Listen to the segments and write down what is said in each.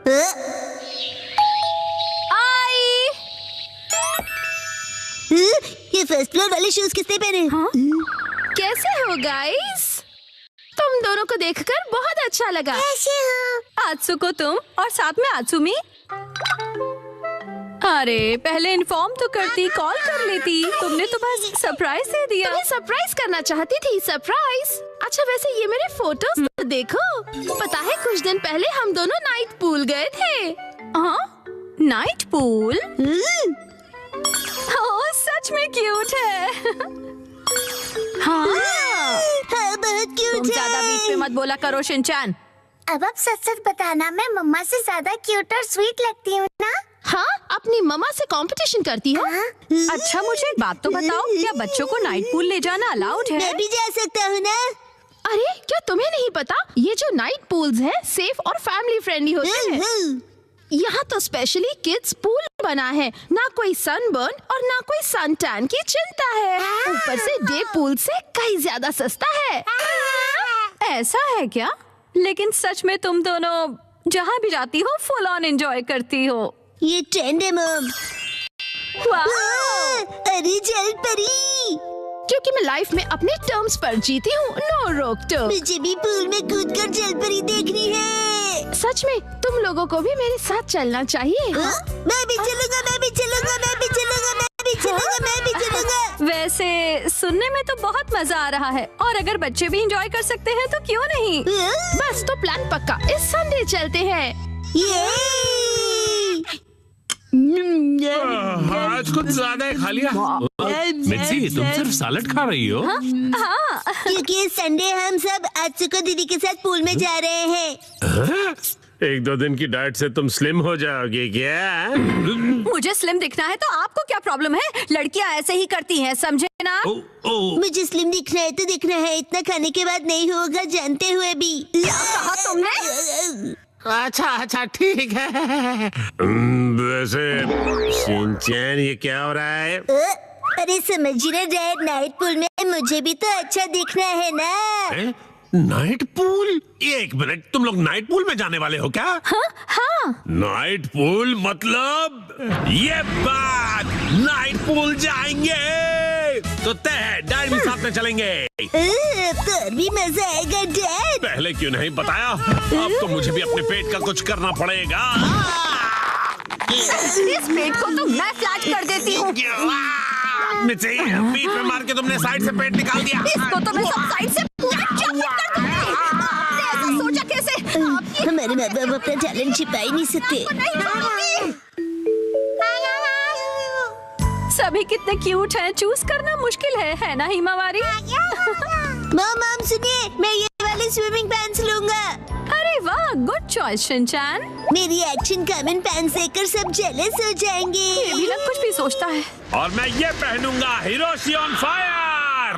आई। ये first floor वाले shoes किसने पहने? हाँ? कैसे हो गाइस? तुम दोनों को देखकर बहुत अच्छा लगा। कैसे हो? आत्सुको तुम और साथ में आत्सुमी। अरे पहले इन्फॉर्म तो करती, कॉल कर लेती। तुमने तो बस सरप्राइज दे दिया। तुम्हें सरप्राइज करना चाहती थी। सरप्राइज? अच्छा वैसे ये मेरे फोटोज तो देखो। पता है कुछ दिन पहले हम दोनों नाइट पूल गए थे। हाँ, नाइट पूल? ओह सच में क्यूट है। हाँ, बहुत क्यूट तुम ज्यादा बीच में मत बोला करो शिनचैन। अब आप सच बताना, मैं मम्मा से ज्यादा क्यूट और स्वीट लगती हूँ ना? हाँ, अपनी मम्मा से कंपटीशन करती हो? अच्छा मुझे एक बात तो बताओ, क्या बच्चों को नाइट पूल ले जाना अलाउड है? मैं भी जा सकता हूँ ना? अरे क्या तुम्हें नहीं पता, ये जो नाइट पूल्स है सेफ और फैमिली फ्रेंडली होते हैं। यहाँ तो स्पेशली किड्स पूल बना है। ना कोई सनबर्न और ना कोई सन टैन की चिंता है। ऊपर से डे पूल से कहीं ज्यादा सस्ता है। ऐसा है क्या? लेकिन सच में तुम दोनों जहाँ भी जाती हो फुल ऑन एंजॉय करती हो। ये ट्रेंड है मम। अरे जल परी, क्योंकि मैं लाइफ में अपने टर्म्स पर जीती हूँ। नो रोक टोक। मुझे भी पूल में कूदकर जल परी देखनी है। सच में तुम लोगों को भी मेरे साथ चलना चाहिए। मैं भी चलूंगा, मैं भी चलूंगा, मैं भी चलूंगा, मैं भी चलूंगा, मैं भी चलूंगा। वैसे सुनने में तो बहुत मजा आ रहा है, और अगर बच्चे भी एंजॉय कर सकते हैं तो क्यों नहीं। बस तो प्लान पक्का, इस संडे चलते हैं। आज कुछ ज्यादा ही खा लिया। मिर्ची तुम सिर्फ सैलेड खा रही हो? हाँ। क्योंकि इस संडे हम सब आत्सुको दीदी के साथ पूल में जा रहे हैं। एक दो दिन की डाइट से तुम स्लिम हो जाओगे क्या? मुझे स्लिम दिखना है तो आपको क्या प्रॉब्लम है? लड़कियां ऐसे ही करती हैं, समझे ना? मुझे स्लिम दिखना है तो दिखना है, इतना खाने के बाद नहीं होगा जानते हुए भी। क्या कहा तुमने? अच्छा ठीक है। वैसे शिनचैन ये क्या हो रहा है? अरे समझ रहे डैड, नाइट पूल में मुझे भी तो अच्छा दिखना है ना। Night pool? एक मिनट, तुम लोग नाइट पूल में जाने वाले हो क्या? हाँ। नाइट पूल मतलब ये बात, नाइट पूल जाएंगे तो तय है, डैड भी साथ में चलेंगे। तो और भी मजा आएगा डैड। पहले क्यों नहीं बताया? अब तो मुझे भी अपने पेट का कुछ करना पड़ेगा। इस पेट को तो मैं फ्लैट कर देती हूँ। मिर्ची, बीच में मार के तुमने साइड से पेट निकाल दिया। इसको तो मैं सब साइड से पूरा चॉप कर दूंगी। आपने ऐसा सोचा कैसे? हमारे माँ बाप अपना टैलेंट छिपा ही नहीं सकते। सभी कितने क्यूट हैं, चूज करना मुश्किल है ना हिमावारी? मम सुनिए, मैं ये वाले स्विमिंग पैंट्स लूंगा। अरे वाह, गुड चॉइस शिनचैन। मेरी एक्शन कमेंट पैंट्स देखकर सब जेलस हो जाएंगे। ये भी ना कुछ भी सोचता है। और मैं ये पहनूंगा, हिरोशी ऑन फायर।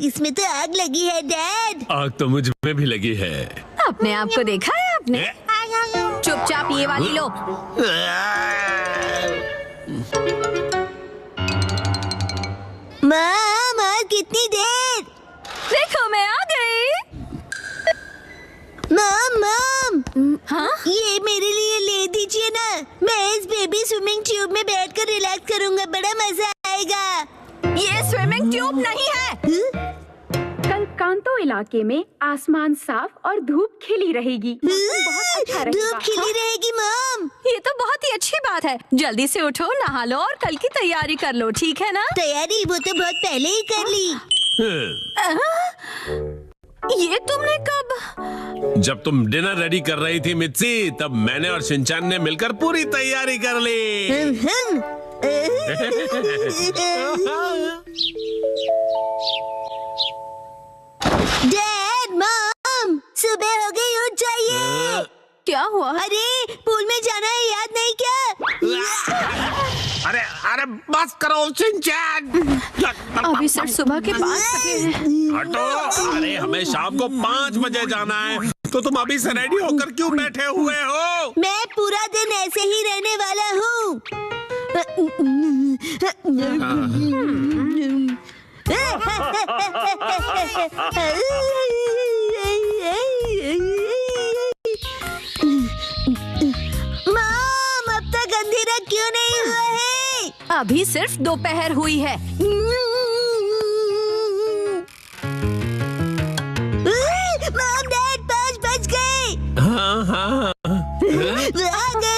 इसमें तो आग लगी है डैड। आग तो मुझ में भी लगी है। अपने आप को देखा है आपने? चुपचाप ये वाली लो। माँ कितनी देर? देखो मैं आ गई। मम हाँ? ये मेरे लिए ले दीजिए ना। मैं इस बेबी स्विमिंग ट्यूब में बैठकर रिलैक्स करूंगा, बड़ा मजा आएगा। ये स्विमिंग ट्यूब नहीं है। कल कांतो इलाके में आसमान साफ और धूप खिली रहेगी। मौसम बहुत अच्छा रहेगा। धूप खिली रहेगी मम। ये तो बहुत ही अच्छी बात है। जल्दी से उठो, नहा लो और कल की तैयारी कर लो, ठीक है ना? तैयारी वो तो बहुत पहले ही कर ली। ये तुमने कब? जब तुम डिनर रेडी कर रही थी मिर्ची, तब मैंने और शिनचैन ने मिलकर पूरी तैयारी कर ली। डैड मम सुबह हो गई, उठ जाइए। क्या हुआ? अरे पूल में जाना है, याद नहीं क्या? अरे बस करो शिनचैन। अभी सिर्फ सुबह के 5 बजे हैं। हटो। अरे हमें शाम को 5 बजे जाना है, तो तुम अभी से रेडी होकर क्यों बैठे हुए हो? मैं पूरा दिन ऐसे ही रहने वाला हूँ। अभी सिर्फ दोपहर हुई है। मॉम डैड 5 बज गए। हाँ हाँ वो आ गए।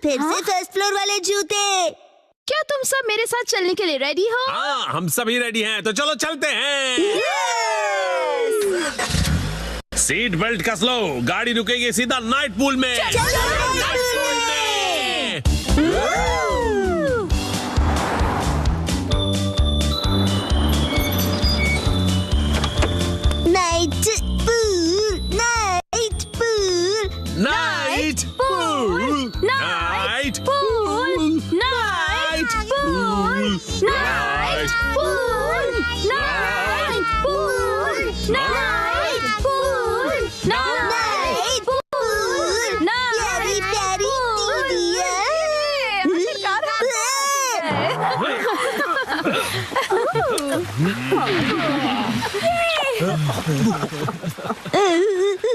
फिर से फर्स्ट फ्लोर वाले जूते। क्या तुम सब मेरे साथ चलने के लिए रेडी हो? हाँ, हम सभी रेडी हैं, तो चलो चलते हैं। सीट बेल्ट कस लो, गाड़ी रुकेगी सीधा नाइट पूल में। Night pool, night pool, night pool, night pool, night pool, night pool, night pool, night pool, night pool, प्यारी प्यारी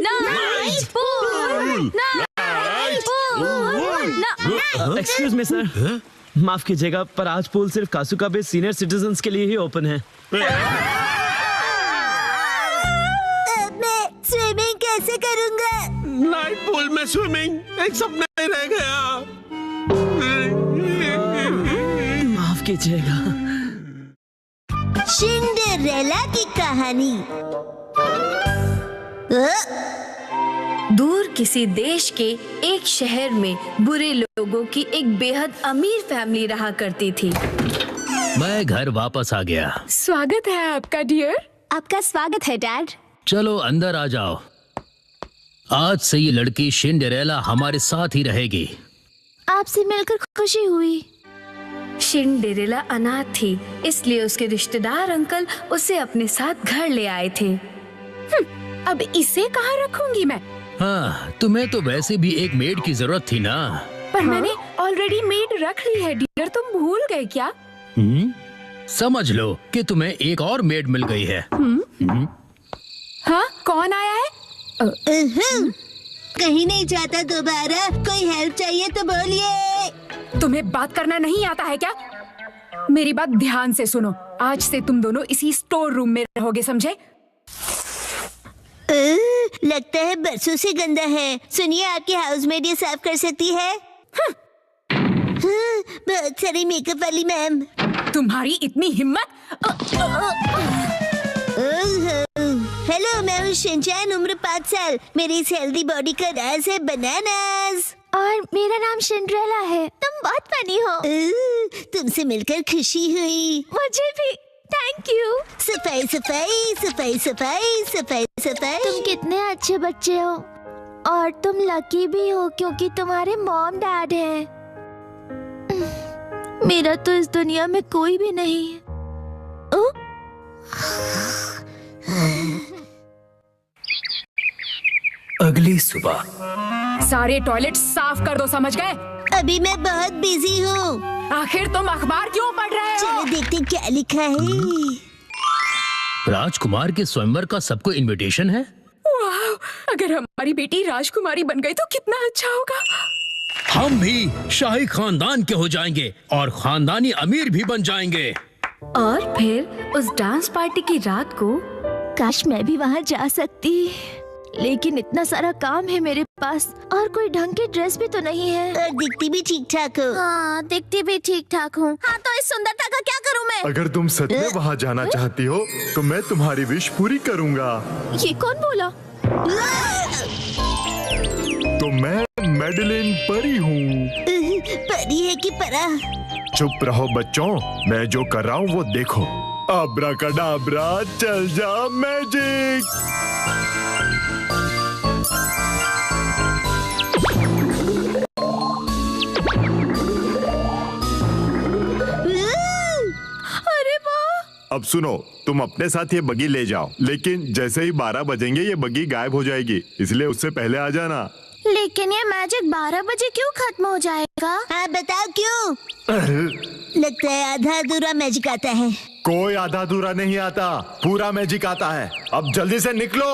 night pool, night pool. Excuse me sir, माफ कीजिएगा पर आज पूल सिर्फ कासुका बे सीनियर सिटीजन्स के लिए ही ओपन है। मैं स्विमिंग कैसे करूंगा? नाइट पूल में स्विमिंग एक सपना ही रह गया। माफ कीजिएगा। सिंड्रेला की कहानी। दूर किसी देश के एक शहर में बुरे लोगों की एक बेहद अमीर फैमिली रहा करती थी। मैं घर वापस आ गया। स्वागत है आपका डियर। आपका स्वागत है डैड। चलो अंदर आ जाओ। आज से ये लड़की सिंड्रेला हमारे साथ ही रहेगी। आपसे मिलकर खुशी हुई। सिंड्रेला अनाथ थी, इसलिए उसके रिश्तेदार अंकल उसे अपने साथ घर ले आए थे। अब इसे कहाँ रखूंगी मैं? हाँ, तुम्हें तो वैसे भी एक मेड की जरूरत थी ना। पर मैंने ऑलरेडी मेड रख ली है डियर, तुम भूल गए क्या? समझ लो कि तुम्हें एक और मेड मिल गई है। हाँ, कौन आया है? कहीं नहीं जाता दोबारा। कोई हेल्प चाहिए तो बोलिए। तुम्हें बात करना नहीं आता है क्या? मेरी बात ध्यान से सुनो। आज से तुम दोनों इसी स्टोर रूम में रहोगे, समझे? लगता है बरसों से गंदा है। सुनिए, आपकी हाउसमेड ये साफ कर सकती है। हाँ, बहुत सारी मेकअप वाली मैम। तुम्हारी इतनी हिम्मत? हेलो, मैं हूँ शिनचैन, उम्र 5 साल। मेरी इस हेल्दी बॉडी का राज है बनानास। और मेरा नाम सिंड्रेला है। तुम बहुत फनी हो। तुमसे मिलकर खुशी हुई। मुझे भी। Thank you. सफाई सफाई सफाई सफाई सफाई सफाई। तुम कितने अच्छे बच्चे हो और तुम लकी भी हो क्योंकि तुम्हारे मॉम डैड हैं। मेरा तो इस दुनिया में कोई भी नहीं है। अगली सुबह सारे टॉयलेट साफ कर दो, समझ गए? अभी मैं बहुत बिजी हूँ। आखिर तुम अखबार क्यों पढ़ रहे हो? चलो देखते क्या लिखा है। राजकुमार के स्वयंवर का सबको इनविटेशन है। वाह, अगर हमारी बेटी राजकुमारी बन गई तो कितना अच्छा होगा। हम भी शाही खानदान के हो जाएंगे और खानदानी अमीर भी बन जाएंगे। और फिर उस डांस पार्टी की रात को काश मैं भी वहाँ जा सकती, लेकिन इतना सारा काम है मेरे पास और कोई ढंग की ड्रेस भी तो नहीं है। और दिखती भी ठीक ठाक हो। हाँ, दिखती भी ठीक ठाक हूँ। हाँ, तो इस सुंदरता का क्या करूँ मैं? अगर तुम सच में वहाँ जाना चाहती हो तो मैं तुम्हारी विश पूरी करूँगा। ये कौन बोला? तो मैं मैडलिन परी हूँ। परी है कि परा? चुप रहो बच्चों, मैं जो कर रहा हूँ वो देखो। अब्राकडाब्रा, चल जा मैजिक। अरे वाह! अब सुनो, तुम अपने साथ ये बगी ले जाओ, लेकिन जैसे ही 12 बजेंगे ये बगी गायब हो जाएगी, इसलिए उससे पहले आ जाना। लेकिन ये मैजिक 12 बजे क्यों खत्म हो जाएगा? हाँ, बताओ क्यों? लगता है आधा अधूरा मैजिक आता है। कोई आधा अधूरा नहीं आता, पूरा मैजिक आता है। अब जल्दी से निकलो।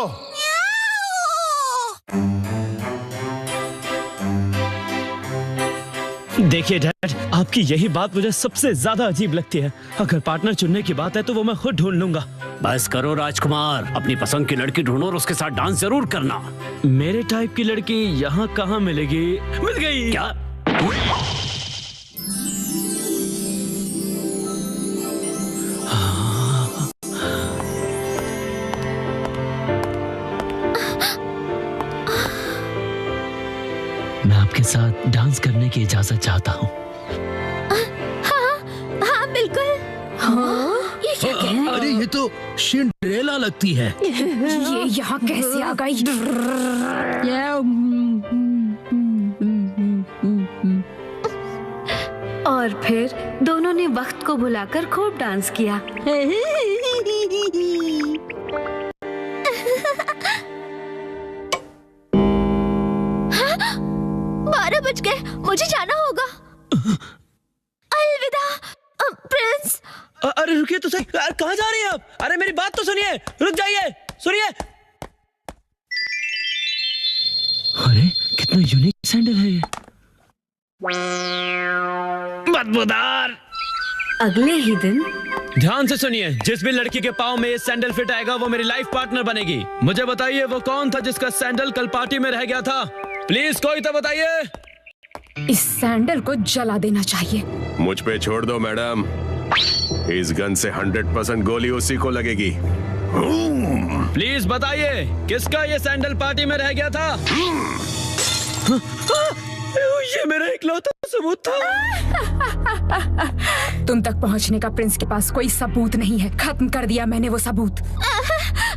देखिए डैड, आपकी यही बात मुझे सबसे ज्यादा अजीब लगती है। अगर पार्टनर चुनने की बात है तो वो मैं खुद ढूंढ लूंगा। बस करो राजकुमार, अपनी पसंद की लड़की ढूंढो और उसके साथ डांस जरूर करना। मेरे टाइप की लड़की यहाँ कहाँ मिलेगी? मिल गई। क्या? मैं आपके साथ डांस करने की इजाजत चाहता हूँ। हाँ बिल्कुल। ये क्या कह रहा है? अरे ये तो सिंड्रेला लगती है। ये यहाँ कैसे आ गई? और फिर दोनों ने वक्त को भुलाकर खूब डांस किया। 12 बज गए, मुझे जाना होगा। अलविदा प्रिंस। अरे रुकिए तो सही, कहाँ जा रही हैं आप? अरे मेरी बात तो सुनिए, रुक जाइए, सुनिए। अरे कितना यूनिक सैंडल है ये। बदबूदार। अगले ही दिन ध्यान से सुनिए, जिस भी लड़की के पाँव में ये सैंडल फिट आएगा वो मेरी लाइफ पार्टनर बनेगी। मुझे बताइए वो कौन था जिसका सैंडल कल पार्टी में रह गया था? प्लीज कोई तो बताइए। इस सैंडल को जला देना चाहिए। मुझ पे छोड़ दो मैडम, इस गन से 100% गोली उसी को लगेगी। प्लीज बताइए किसका ये सैंडल पार्टी में रह गया था? ये मेरा इकलौता सबूत था। तुम तक पहुंचने का प्रिंस के पास कोई सबूत नहीं है। खत्म कर दिया मैंने वो सबूत।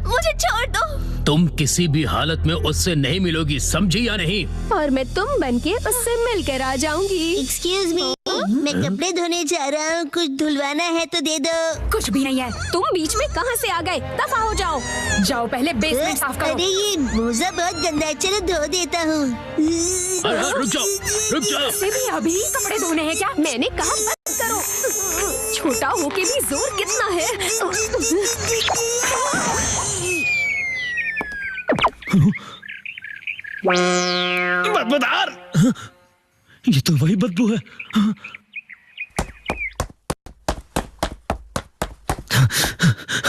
मुझे छोड़ दो। तुम किसी भी हालत में उससे नहीं मिलोगी, समझी या नहीं? और मैं तुम बनके उससे मिलकर आ जाऊंगी। एक्सक्यूज मी, मैं कपड़े धोने जा रहा हूँ, कुछ धुलवाना है तो दे दो। कुछ भी नहीं है। तुम बीच में कहां से आ गए? दफा हो जाओ। जाओ पहले बेसमेंट साफ करो। अरे ये मोजा बहुत गंदा है, चलो धो देता हूँ। अरे रुक जाओ, रुक जाओ। से भी अभी कपड़े धोने हैं क्या? मैंने कहा बंद करो। छोटा होके भी जोर कितना है। बदबूदार। ये तो वही बदबू है।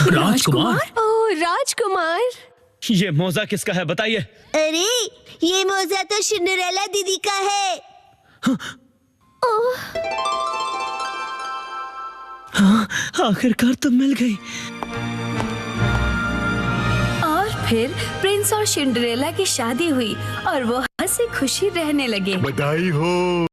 राजकुमार। ओह राजकुमार, ये मोजा किसका है बताइए? अरे ये मोजा तो सिंड्रेला दीदी का है। हाँ, आखिरकार तो मिल गई। और फिर प्रिंस और सिंड्रेला की शादी हुई और वो हंसी खुशी रहने लगे। बधाई हो।